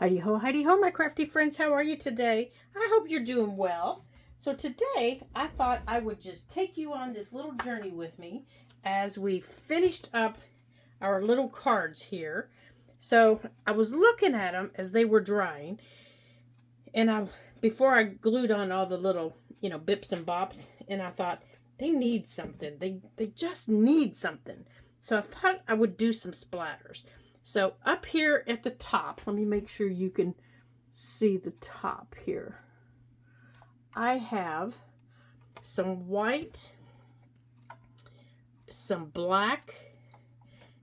Heidi ho, my crafty friends. How are you today? I hope you're doing well. So today, I thought I would just take you on this little journey with me as we finished up our little cards here. So I was looking at them as they were drying, and before I glued on all the little, bips and bops, and I thought they need something. They just need something. So I thought I would do some splatters. So up here at the top, let me make sure you can see the top here. I have some white, some black,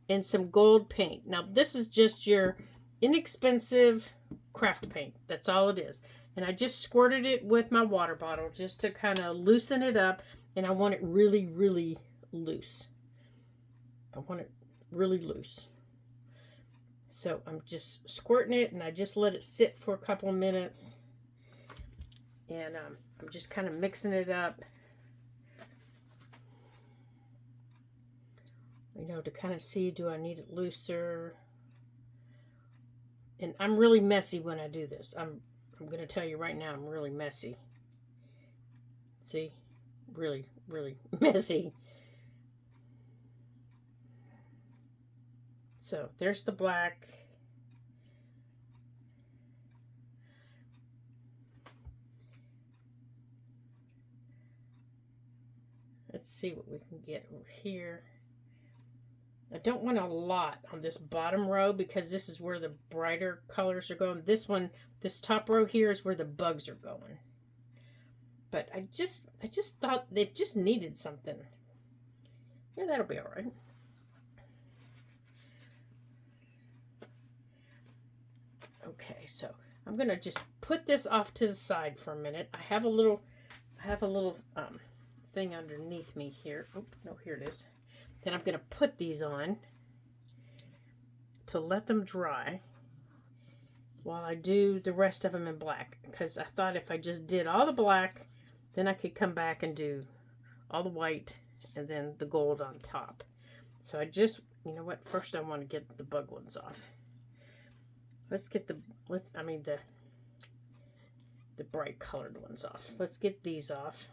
and some gold paint. Now this is just your inexpensive craft paint. That's all it is. And I just squirted it with my water bottle just to kind of loosen it up. And I want it really, really loose. I want it really loose. So I'm just squirting it, and I just let it sit for a couple of minutes. And I'm just kind of mixing it up. To kind of see, do I need it looser? And I'm really messy when I do this. I'm going to tell you right now, I'm really messy. See? Really, really messy. So there's the black. Let's see what we can get over here. I don't want a lot on this bottom row because this is where the brighter colors are going. This top row here is where the bugs are going. But I just thought they just needed something. Yeah, that'll be all right. Okay, so I'm gonna just put this off to the side for a minute. I have a little thing underneath me here. Oh no, here it is. Then I'm gonna put these on to let them dry while I do the rest of them in black. Because I thought if I just did all the black, then I could come back and do all the white and then the gold on top. So first I want to get the bug ones off. Let's get the bright colored ones off. Let's get these off.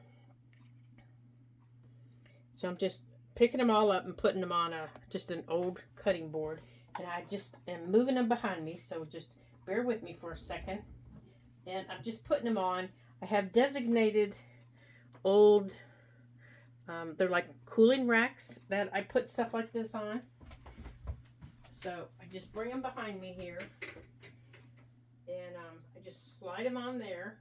So I'm just picking them all up and putting them on just an old cutting board. And I just am moving them behind me. So just bear with me for a second. And I'm just putting them on. I have designated old, they're like cooling racks that I put stuff like this on. So I just bring them behind me here, and I just slide them on there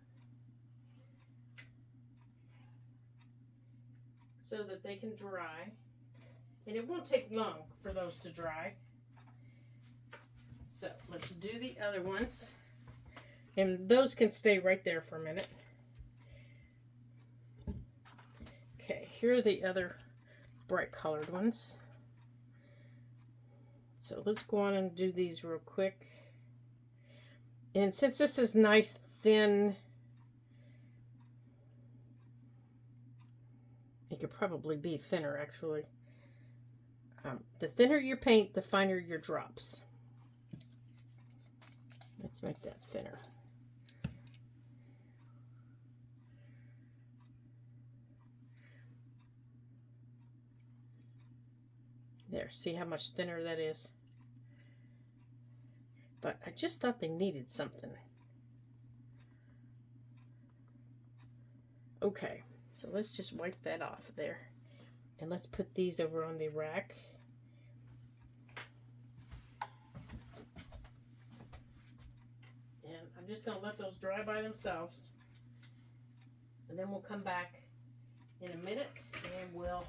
so that they can dry. And it won't take long for those to dry. So let's do the other ones. And those can stay right there for a minute. Okay, here are the other bright colored ones. So let's go on and do these real quick. And since this is nice, thin, it could probably be thinner actually. The thinner your paint, the finer your drops. Let's make that thinner. There, see how much thinner that is? But I just thought they needed something. Okay, so let's just wipe that off there. And let's put these over on the rack. And I'm just going to let those dry by themselves. And then we'll come back in a minute and we'll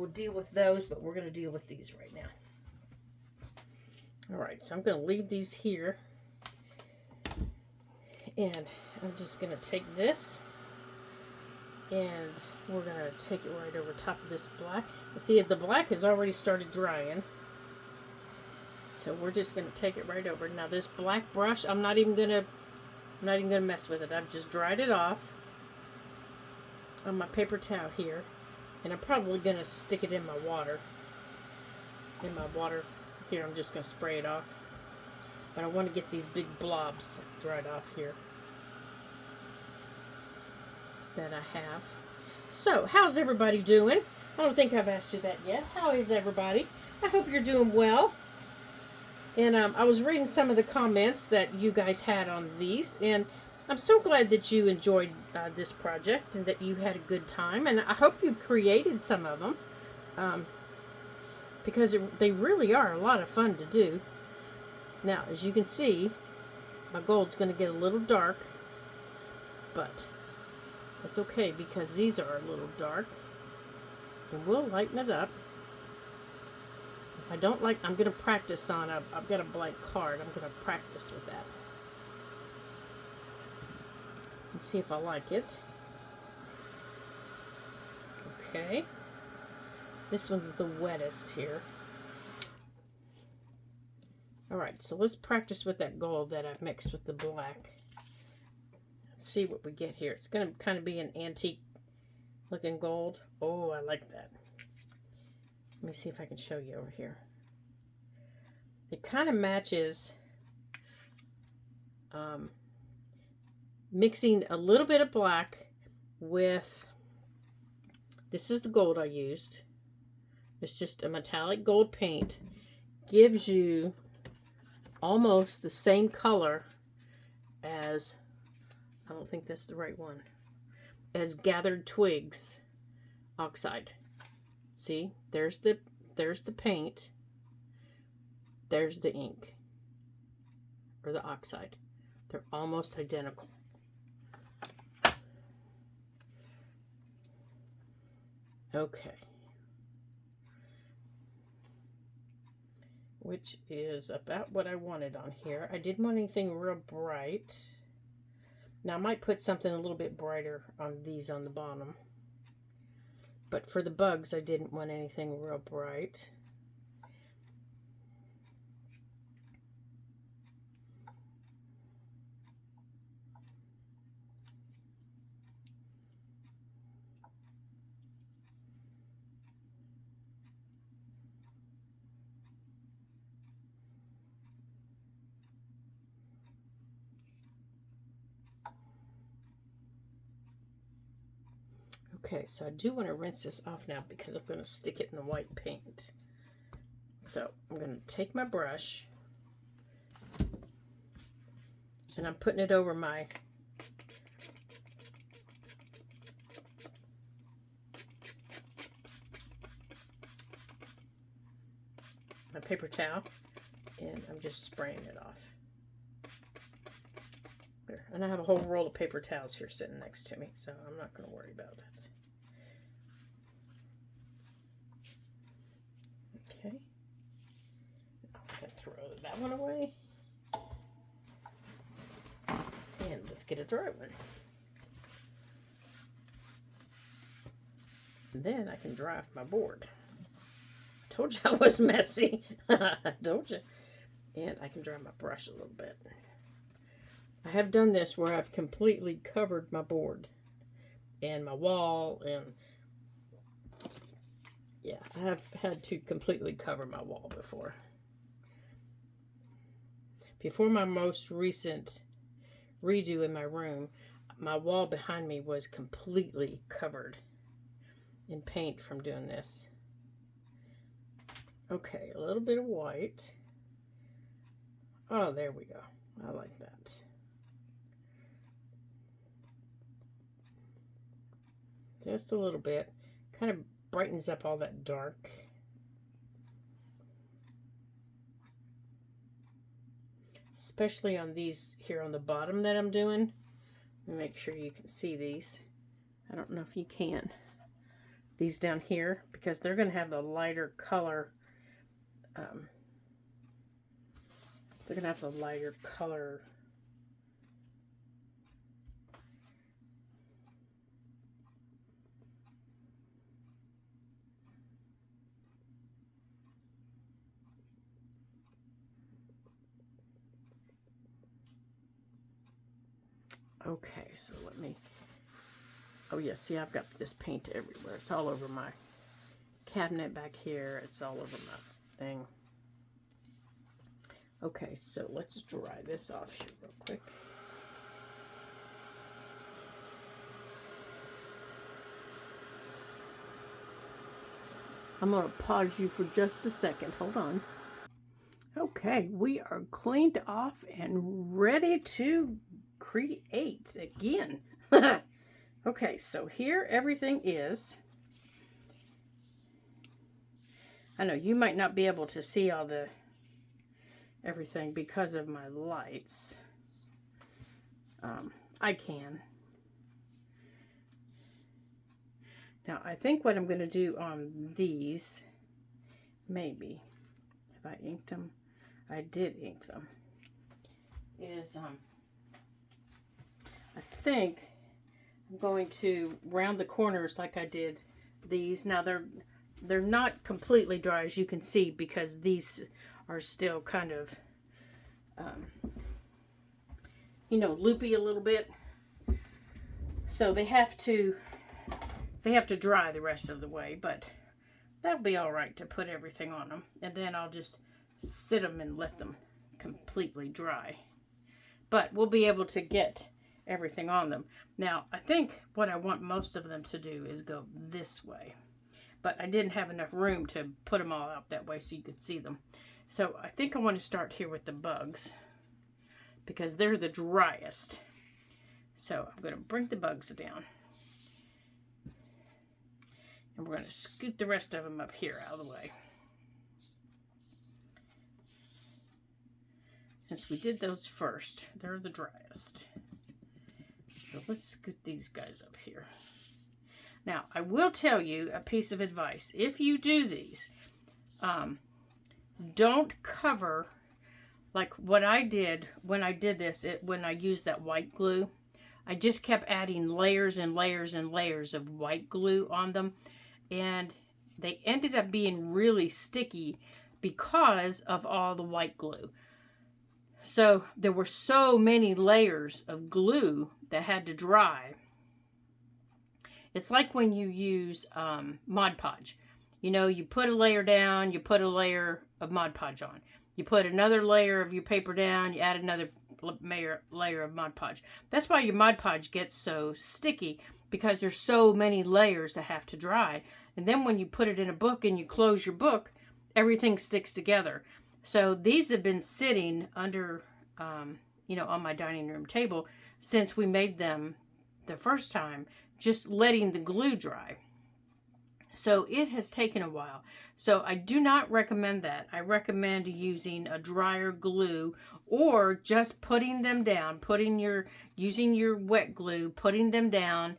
deal with those, but we're going to deal with these right now. All right, so I'm going to leave these here. And I'm just going to take this and we're going to take it right over top of this black. You see, the black has already started drying. So we're just going to take it right over. Now this black brush, I'm not even going to mess with it. I've just dried it off on my paper towel here. And I'm probably going to stick it in my water. Here, I'm just going to spray it off. But I want to get these big blobs dried off here that I have. So, how's everybody doing? I don't think I've asked you that yet. How is everybody? I hope you're doing well. And I was reading some of the comments that you guys had on these, and I'm so glad that you enjoyed this project and that you had a good time. And I hope you've created some of them, because they really are a lot of fun to do. Now, as you can see, my gold's going to get a little dark, but that's okay because these are a little dark, and we'll lighten it up. If I don't like, I'm going to practice on I've got a blank card. I'm going to practice with that and see if I like it. Okay. This one's the wettest here. Alright, so let's practice with that gold that I've mixed with the black. Let's see what we get here. It's going to kind of be an antique looking gold. Oh, I like that. Let me see if I can show you over here. It kind of matches mixing a little bit of black with, this is the gold I used. It's just a metallic gold paint. Gives you almost the same color as, I don't think that's the right one, as Gathered Twigs oxide. See, there's the paint, there's the ink, or the oxide. They're almost identical. Okay. Which is about what I wanted on here. I didn't want anything real bright. Now I might put something a little bit brighter on these on the bottom. But for the bugs, I didn't want anything real bright. Okay, so I do want to rinse this off now because I'm going to stick it in the white paint. So I'm going to take my brush and I'm putting it over my paper towel, and I'm just spraying it off. There. And I have a whole roll of paper towels here sitting next to me, so I'm not going to worry about it. Okay. I'm going to throw that one away. And let's get a dry one. And then I can dry off my board. I told you I was messy. Don't you? And I can dry my brush a little bit. I have done this where I've completely covered my board and my wall, and yeah, I have had to completely cover my wall before. Before my most recent redo in my room, my wall behind me was completely covered in paint from doing this. Okay, a little bit of white. Oh, there we go. I like that. Just a little bit. Kind of brightens up all that dark. Especially on these here on the bottom that I'm doing. Let me make sure you can see these. I don't know if you can. These down here, because they're going to have the lighter color. They're going to have the lighter color. Okay, so let me, oh yeah, see, I've got this paint everywhere. It's all over my cabinet back here. It's all over my thing. Okay, so let's dry this off here real quick. I'm going to pause you for just a second. Hold on. Okay, we are cleaned off and ready to create again. Okay, so here everything is. I know you might not be able to see all the everything because of my lights. I can. Now, I think what I'm going to do on these, maybe, if I inked them, I did ink them, is, I think I'm going to round the corners like I did these. Now, they're not completely dry, as you can see, because these are still kind of, you know, loopy a little bit. So they have to dry the rest of the way, but that'll be all right to put everything on them. And then I'll just sit them and let them completely dry. But we'll be able to get everything on them. Now, I think what I want most of them to do is go this way. But I didn't have enough room to put them all out that way so you could see them. So I think I want to start here with the bugs, because they're the driest. So I'm going to bring the bugs down. And we're going to scoot the rest of them up here out of the way. Since we did those first, they're the driest. So let's scoot these guys up here. Now, I will tell you a piece of advice. If you do these, don't cover, like what I did when I did this, when I used that white glue. I just kept adding layers and layers and layers of white glue on them. And they ended up being really sticky because of all the white glue. So there were so many layers of glue that had to dry. It's like when you use Mod Podge. You know, you put a layer down, you put a layer of Mod Podge on. You put another layer of your paper down, you add another layer of Mod Podge. That's why your Mod Podge gets so sticky, because there's so many layers that have to dry. And then when you put it in a book and you close your book, everything sticks together. So these have been sitting under, you know, on my dining room table since we made them the first time, just letting the glue dry. So it has taken a while. So I do not recommend that. I recommend using a drier glue, or just putting them down, using your wet glue, putting them down,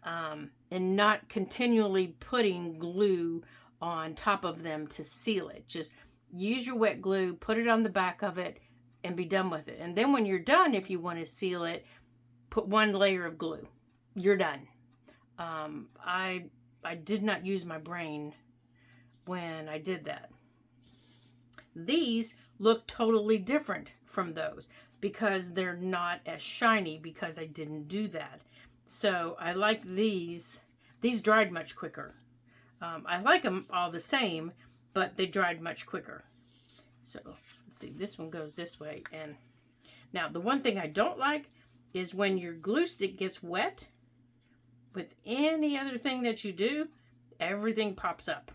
and not continually putting glue on top of them to seal it. Just use your wet glue, put it on the back of it, and be done with it. And then when you're done, if you want to seal it, put one layer of glue. You're done. I did not use my brain when I did that. These look totally different from those because they're not as shiny, because I didn't do that. So I like these. These dried much quicker. I like them all the same, but they dried much quicker. So let's see, this one goes this way. And now the one thing I don't like is when your glue stick gets wet with any other thing that you do, everything pops up.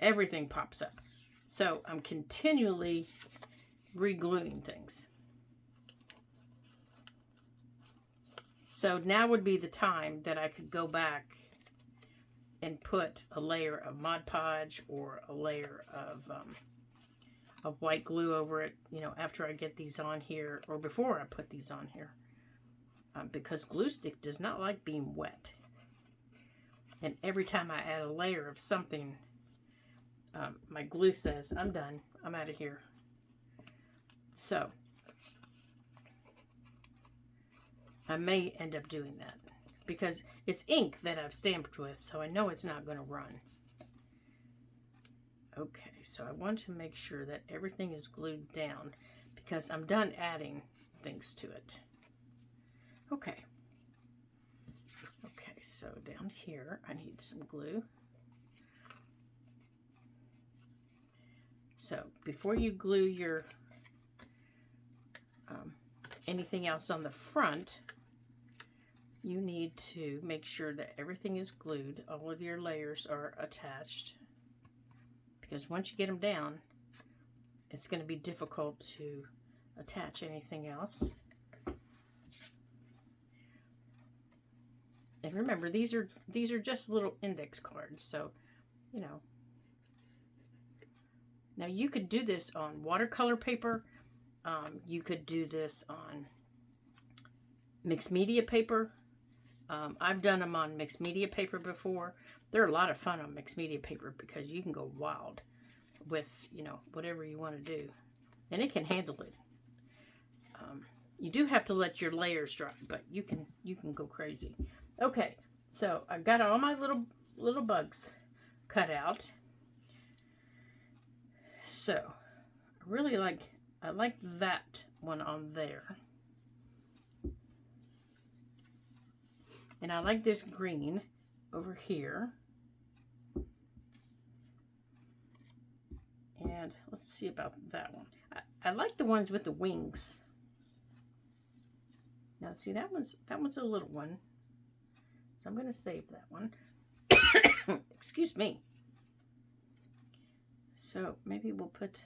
Everything pops up. So I'm continually re-gluing things. So now would be the time that I could go back and put a layer of Mod Podge or a layer of white glue over it, you know, after I get these on here, or before I put these on here, because glue stick does not like being wet. And every time I add a layer of something, my glue says, I'm done, I'm out of here. So I may end up doing that because it's ink that I've stamped with, so I know it's not going to run. Okay, so I want to make sure that everything is glued down because I'm done adding things to it. Okay. Okay, so down here I need some glue. So before you glue your anything else on the front, you need to make sure that everything is glued. All of your layers are attached, because once you get them down, it's going to be difficult to attach anything else. And remember, these are just little index cards, so you know. Now you could do this on watercolor paper. You could do this on mixed media paper. I've done them on mixed media paper before. They're a lot of fun on mixed media paper because you can go wild with, you know, whatever you want to do. And it can handle it. You do have to let your layers dry, but you can go crazy. Okay, so I've got all my little bugs cut out. So I like that one on there. And I like this green over here. And let's see about that one. I like the ones with the wings. Now see, that one's a little one. So I'm going to save that one. Excuse me. So maybe we'll put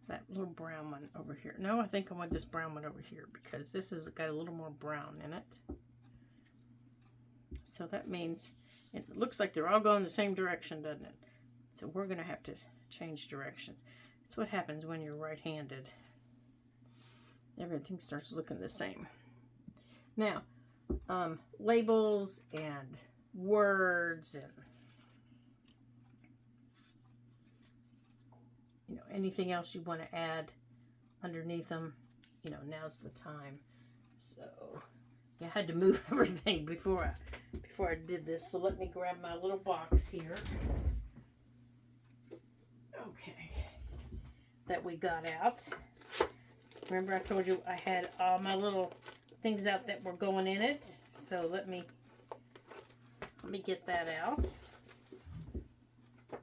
that little brown one over here. No, I think I want this brown one over here because this has got a little more brown in it. So that means it looks like they're all going the same direction, doesn't it? So we're going to have to change directions. That's what happens when you're right-handed. Everything starts looking the same. Now, labels and words and anything else you want to add underneath them, now's the time. So I had to move everything before I did this. So let me grab my little box here. Okay, that we got out. Remember I told you I had all my little things out that were going in it. So let me get that out.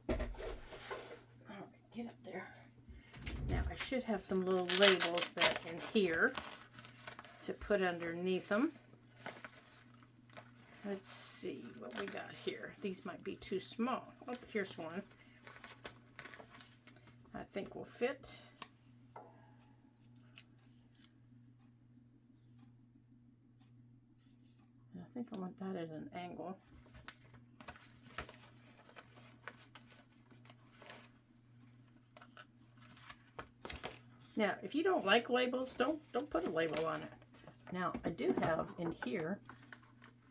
All right, get up there. Now I should have some little labels that in here to put underneath them. Let's see what we got here. These might be too small. Oh, here's one. I think will fit. I think I want that at an angle. Now, if you don't like labels, don't put a label on it. Now, I do have in here,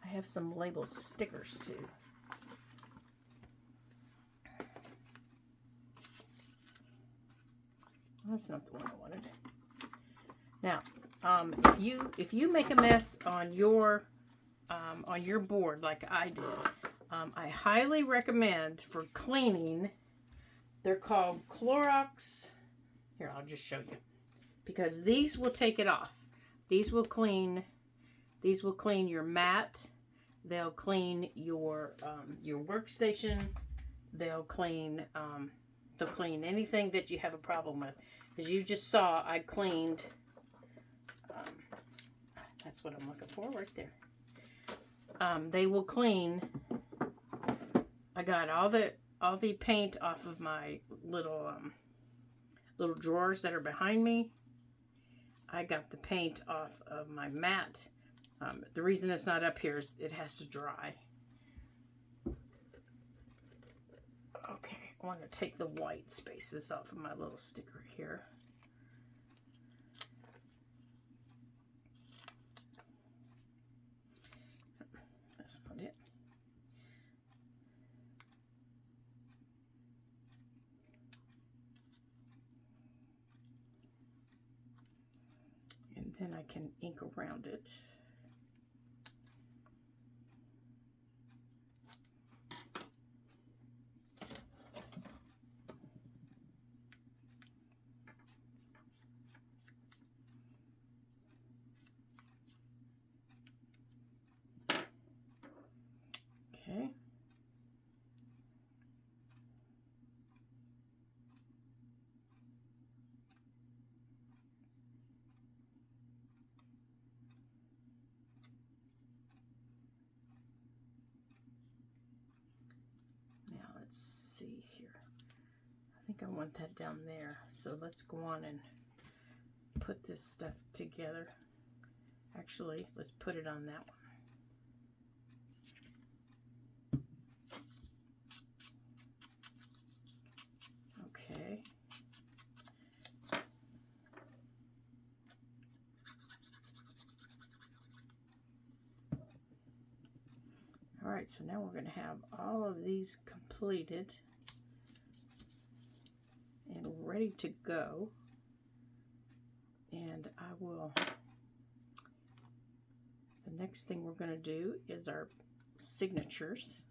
I have some label stickers too. That's not the one I wanted. Now, if you make a mess on your board like I did, I highly recommend for cleaning. They're called Clorox. Here, I'll just show you, because these will take it off. These will clean your mat. They'll clean your workstation. They'll clean anything that you have a problem with. As you just saw, I cleaned. That's what I'm looking for right there. They will clean. I got all the paint off of my little drawers that are behind me. I got the paint off of my mat. The reason it's not up here is it has to dry. Okay, I want to take the white spaces off of my little sticker here. That's not it. And then I can ink around it. Okay. here? I think I want that down there. So let's go on and put this stuff together. Actually, let's put it on that one. Okay. All right, so now we're going to have all of these completed and ready to go. And I will, the next thing we're going to do is our signatures.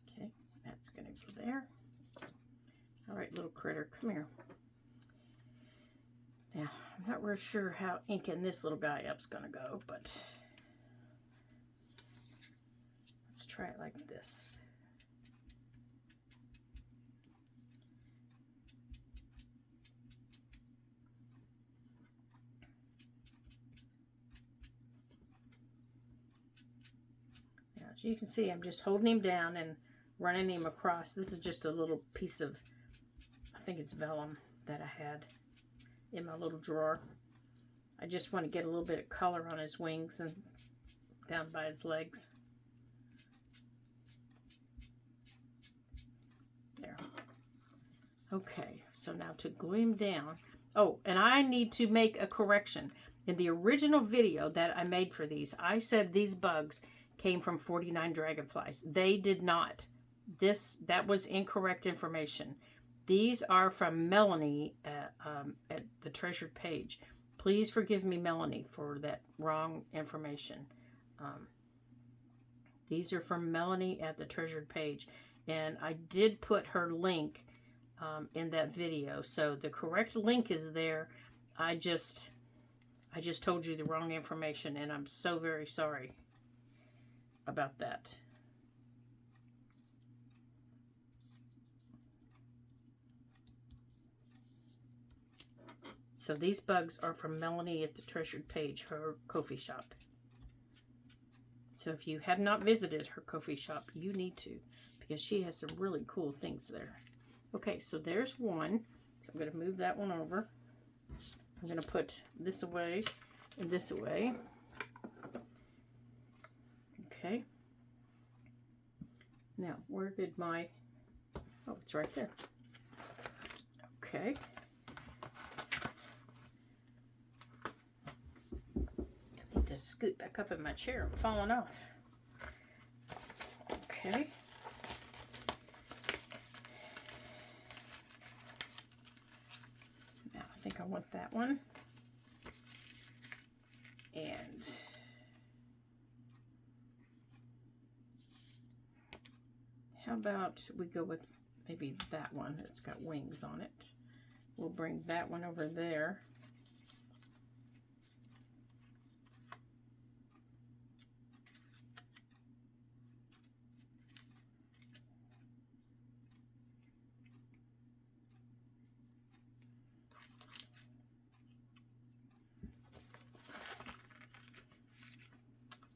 Okay, that's going to go there. All right, little critter, come here. Now, I'm not real sure how inking this little guy up's going to go, but let's try it like this. Now, as you can see, I'm just holding him down and running him across. This is just a little piece of, I think it's vellum that I had in my little drawer. I just want to get a little bit of color on his wings and down by his legs. There. Okay, so now to glue him down. Oh, and I need to make a correction. In the original video that I made for these, I said these bugs came from 49 Dragonflies. They did not. That was incorrect information. These are from Melanie at the Treasured Page. Please forgive me, Melanie, for that wrong information. These are from Melanie at the Treasured Page. And I did put her link in that video. So the correct link is there. I just told you the wrong information, and I'm so very sorry about that. So these bugs are from Melanie at the Treasured Page, her Ko-fi shop. So if you have not visited her Ko-fi shop, you need to, because she has some really cool things there. Okay, so there's one. So I'm going to move that one over. I'm going to put this away and this away. Okay. Now, where did my... Oh, it's right there. Okay. To scoot back up in my chair. I'm falling off. Okay. Now I think I want that one. And how about we go with maybe that one? It's got wings on it. We'll bring that one over there.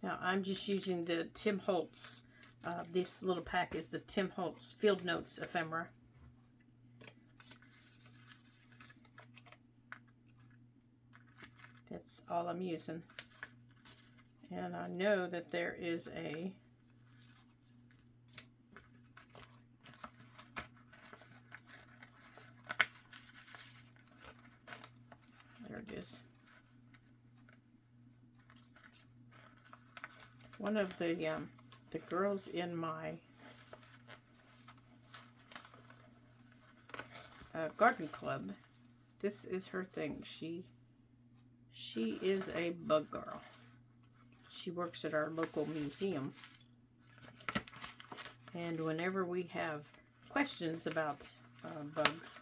Now, I'm just using the Tim Holtz. This little pack is the Tim Holtz Field Notes ephemera. That's all I'm using. And I know that there is a... There it is. One of the girls in my garden club, this is her thing. She is a bug girl. She works at our local museum. And whenever we have questions about bugs,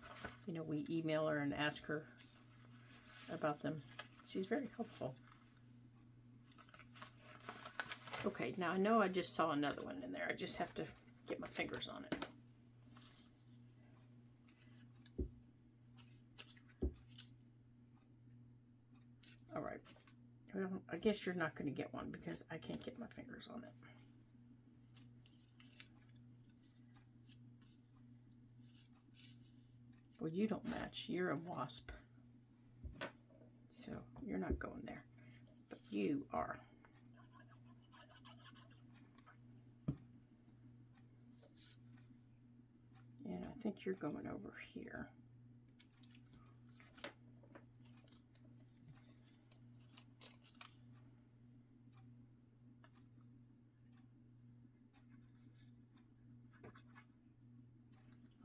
you know, we email her and ask her about them. She's very helpful. Okay, now I know I just saw another one in there. I just have to get my fingers on it. All right. Well, I guess you're not going to get one because I can't get my fingers on it. Well, you don't match. You're a wasp. So you're not going there. But you are. And I think you're going over here.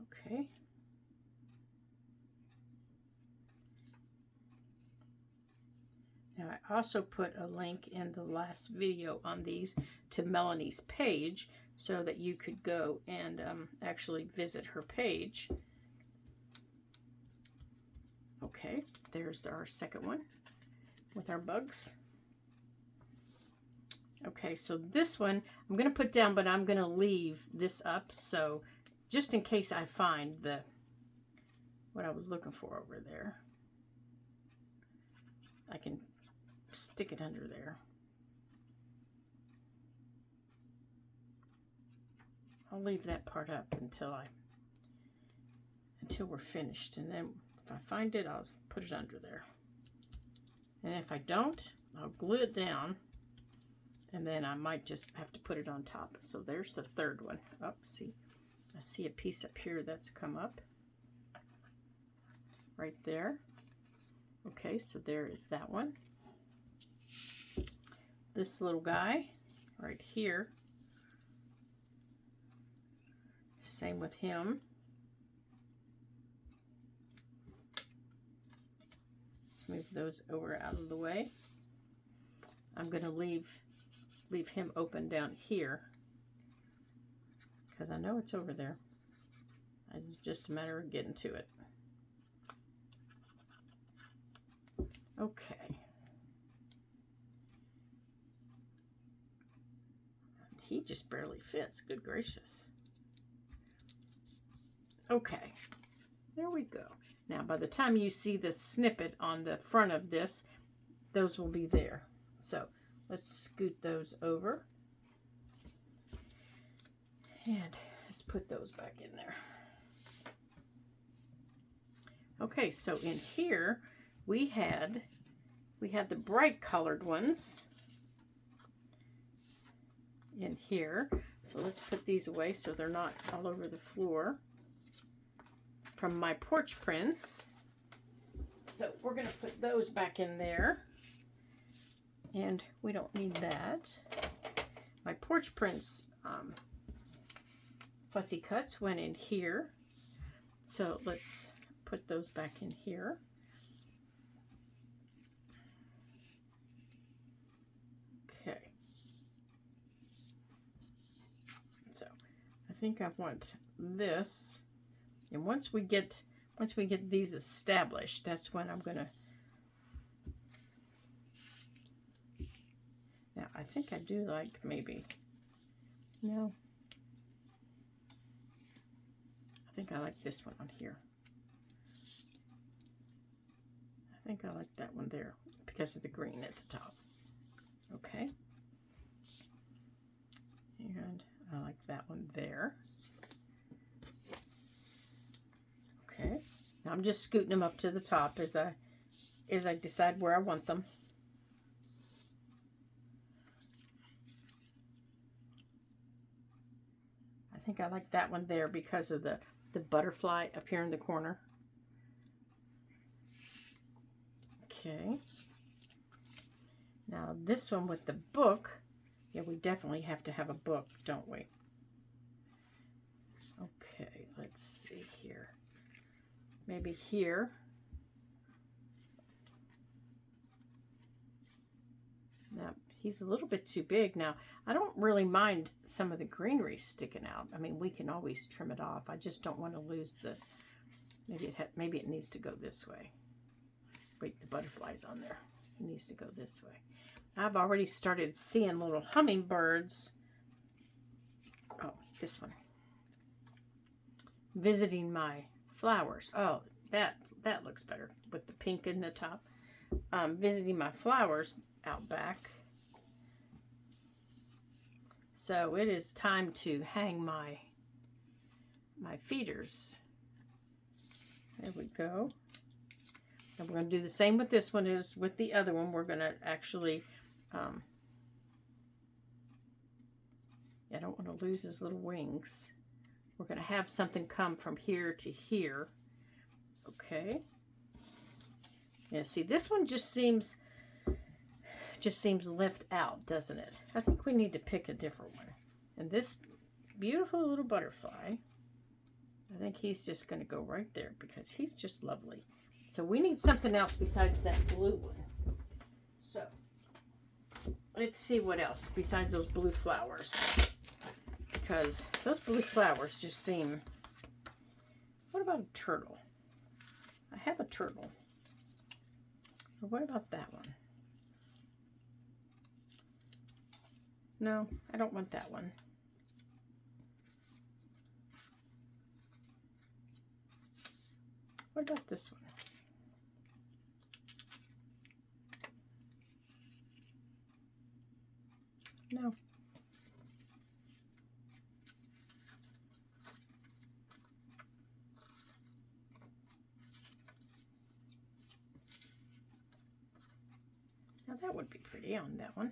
Okay. Now I also put a link in the last video on these to Melanie's page so that you could go and actually visit her page. Okay, there's our second one with our bugs. Okay, so this one I'm going to put down, but I'm going to leave this up, so just in case I find what I was looking for over there, I can stick it under there. I'll leave that part up until we're finished, and then if I find it, I'll put it under there. And if I don't, I'll glue it down, and then I might just have to put it on top. So there's the third one. Oh, see, I see a piece up here that's come up right there. Okay, so there is that one. This little guy right here, same with him. Let's move those over out of the way. I'm going to leave him open down here because I know it's over there. It's just a matter of getting to it. Okay. He just barely fits. Good gracious. Okay, there we go. Now, by the time you see the snippet on the front of this, those will be there. So let's scoot those over. And let's put those back in there. Okay, so in here we had the bright colored ones in here. So let's put these away so they're not all over the floor. From my porch prints. So we're going to put those back in there. And we don't need that. My porch prints fussy cuts went in here. So let's put those back in here. Okay. So I think I want this. And once we get these established, that's when I'm gonna. Now I think I do like maybe. No. I think I like this one on here. I think I like that one there because of the green at the top. Okay. And I like that one there. Okay, now I'm just scooting them up to the top as I decide where I want them. I think I like that one there because of the butterfly up here in the corner. Okay. Now this one with the book, yeah, we definitely have to have a book, don't we? Okay, let's see here. Maybe here. Now, he's a little bit too big. Now, I don't really mind some of the greenery sticking out. I mean, we can always trim it off. I just don't want to lose the, maybe it needs to go this way. Wait, the butterfly's on there. It needs to go this way. I've already started seeing little hummingbirds. Oh, this one. Visiting my flowers. Oh, that looks better with the pink in the top. Visiting my flowers out back. So it is time to hang my feeders. There we go. And we're going to do the same with this one as with the other one. We're going to actually, I don't want to lose his little wings. We're going to have something come from here to here. Okay. Yeah, see, this one just seems left out, doesn't it? I think we need to pick a different one. And this beautiful little butterfly, I think he's just going to go right there because he's just lovely. So we need something else besides that blue one. So let's see what else besides those blue flowers. Because those blue flowers just seem... What about a turtle? I have a turtle. Or what about that one? No, I don't want that one. What about this one? No. Now that would be pretty on that one.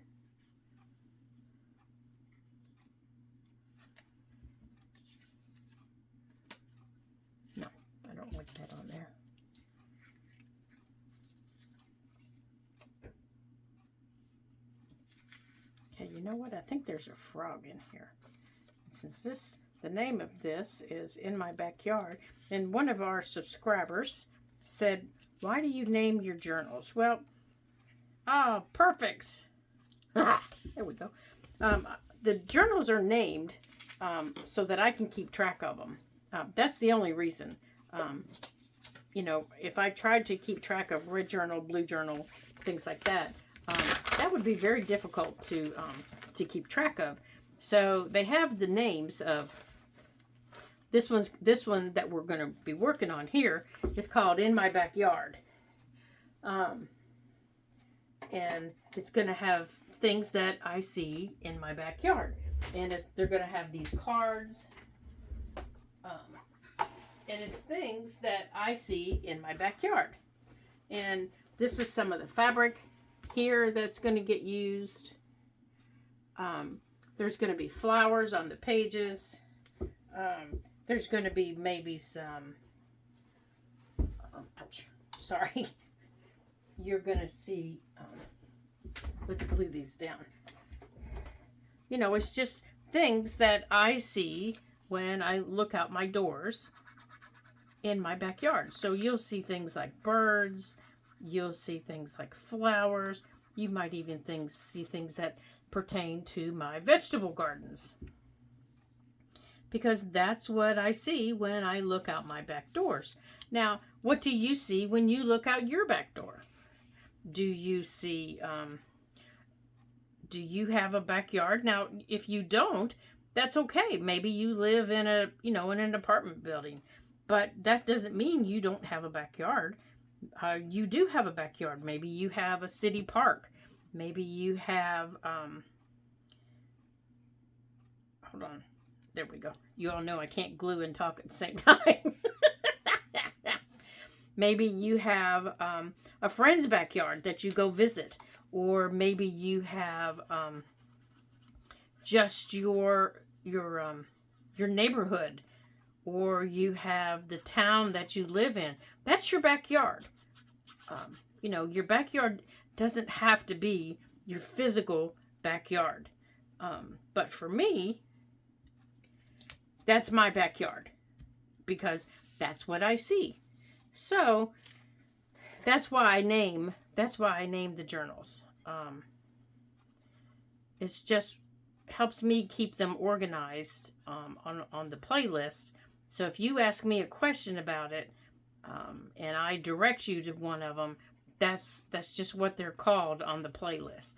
No, I don't like that on there. Okay, you know what? I think there's a frog in here. Since the name of this is In My Backyard, and one of our subscribers said, why do you name your journals? Well, perfect. There we go. The journals are named so that I can keep track of them. That's the only reason. You know, if I tried to keep track of red journal, blue journal, things like that, that would be very difficult to keep track of. So they have the names of this one that we're going to be working on here is called In My Backyard. And it's going to have things that I see in my backyard. And they're going to have these cards. And it's things that I see in my backyard. And this is some of the fabric here that's going to get used. There's going to be flowers on the pages. There's going to be maybe some... ouch. Sorry. You're going to see... let's glue these down. You know, it's just things that I see when I look out my doors in my backyard. So you'll see things like birds. You'll see things like flowers. You might even see things that pertain to my vegetable gardens. Because that's what I see when I look out my back doors. Now, what do you see when you look out your back door? Do you see... do you have a backyard? Now, if you don't, that's okay. Maybe you live in in an apartment building, but that doesn't mean you don't have a backyard. You do have a backyard. Maybe you have a city park. Maybe you have, hold on. There we go. You all know I can't glue and talk at the same time. Maybe you have a friend's backyard that you go visit. Or maybe you have just your neighborhood, or you have the town that you live in. That's your backyard. You know, your backyard doesn't have to be your physical backyard. But for me, that's my backyard because that's what I see. So that's why I name the journals. It's just helps me keep them organized on the playlist. So if you ask me a question about it, and I direct you to one of them, that's just what they're called on the playlist.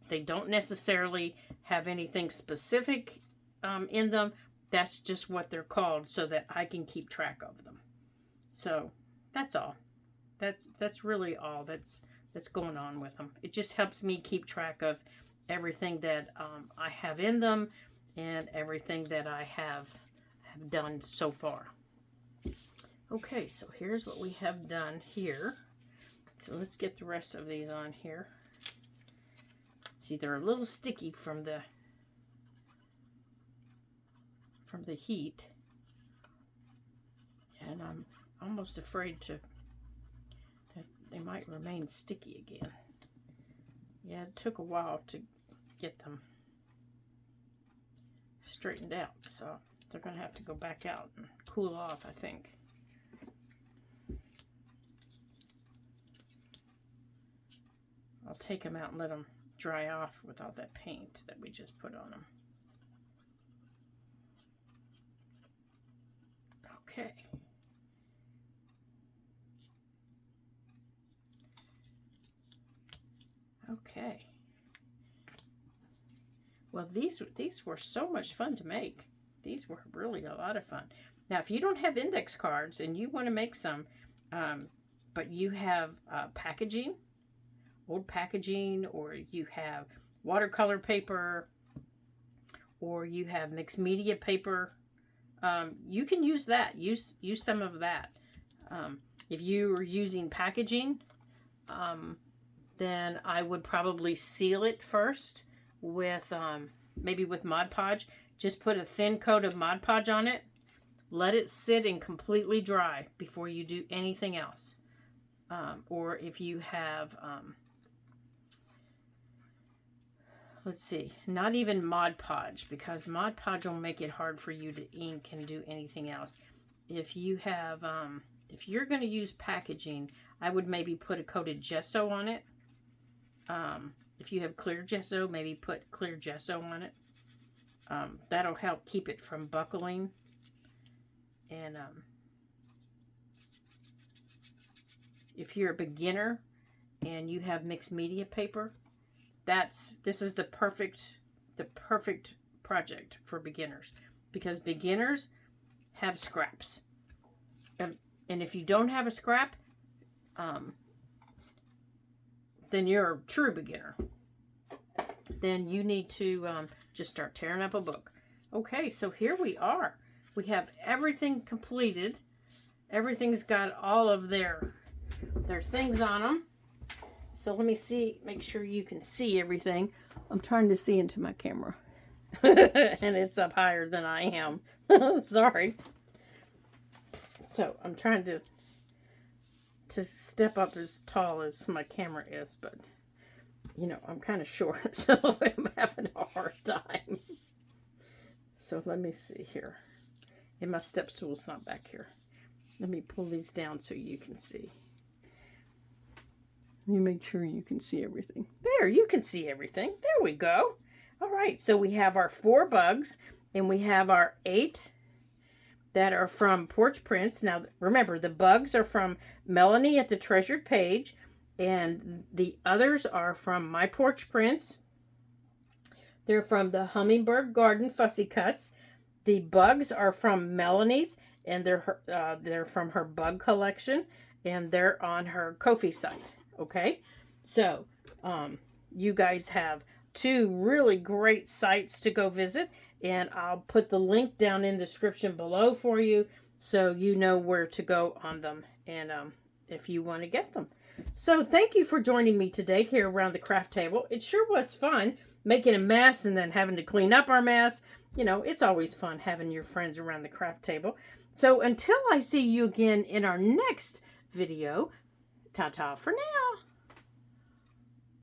They don't necessarily have anything specific in them. That's just what they're called so that I can keep track of them. So that's all. That's really all that's going on with them. It just helps me keep track of everything that I have in them and everything that I have done so far. Okay, so here's what we have done here. So let's get the rest of these on here. See, they're a little sticky from the heat. And I'm almost afraid that they might remain sticky again. Yeah, it took a while to get them straightened out, so they're going to have to go back out and cool off, I think. I'll take them out and let them dry off with all that paint that we just put on them. Okay. Okay. Well, these were so much fun to make. These were really a lot of fun. Now, if you don't have index cards and you want to make some, but you have packaging, old packaging, or you have watercolor paper, or you have mixed media paper, you can use that. Use some of that. If you are using packaging, then I would probably seal it first with maybe with Mod Podge. Just put a thin coat of Mod Podge on it. Let it sit and completely dry before you do anything else. Or if you have, let's see, not even Mod Podge, because Mod Podge will make it hard for you to ink and do anything else. If you have, if you're going to use packaging, I would maybe put a coated gesso on it. If you have clear gesso, maybe put clear gesso on it. That'll help keep it from buckling. And if you're a beginner and you have mixed media paper, this is the perfect project for beginners, because beginners have scraps. And if you don't have a scrap, then you're a true beginner. Then you need to just start tearing up a book. Okay, so here we are. We have everything completed. Everything's got all of their things on them. So let me see, make sure you can see everything. I'm trying to see into my camera. And it's up higher than I am. Sorry. So I'm trying to step up as tall as my camera is, but you know, I'm kind of short, so I'm having a hard time. So let me see here. And my step stool's not back here. Let me pull these down so you can see. Let me make sure you can see everything. There, you can see everything. There we go. All right, so we have our 4 bugs, and we have our 8 that are from Porch Prints. Now, remember, the bugs are from Melanie at the Treasured Page, and the others are from My Porch Prints. They're from the Hummingbird Garden Fussy Cuts. The bugs are from Melanie's, and they're from her bug collection, and they're on her Ko-fi site. Okay, so you guys have 2 really great sites to go visit, and I'll put the link down in the description below for you, so you know where to go on them, and if you want to get them. So thank you for joining me today here around the craft table. It sure was fun making a mess and then having to clean up our mess. You know, it's always fun having your friends around the craft table. So until I see you again in our next video, ta-ta for now.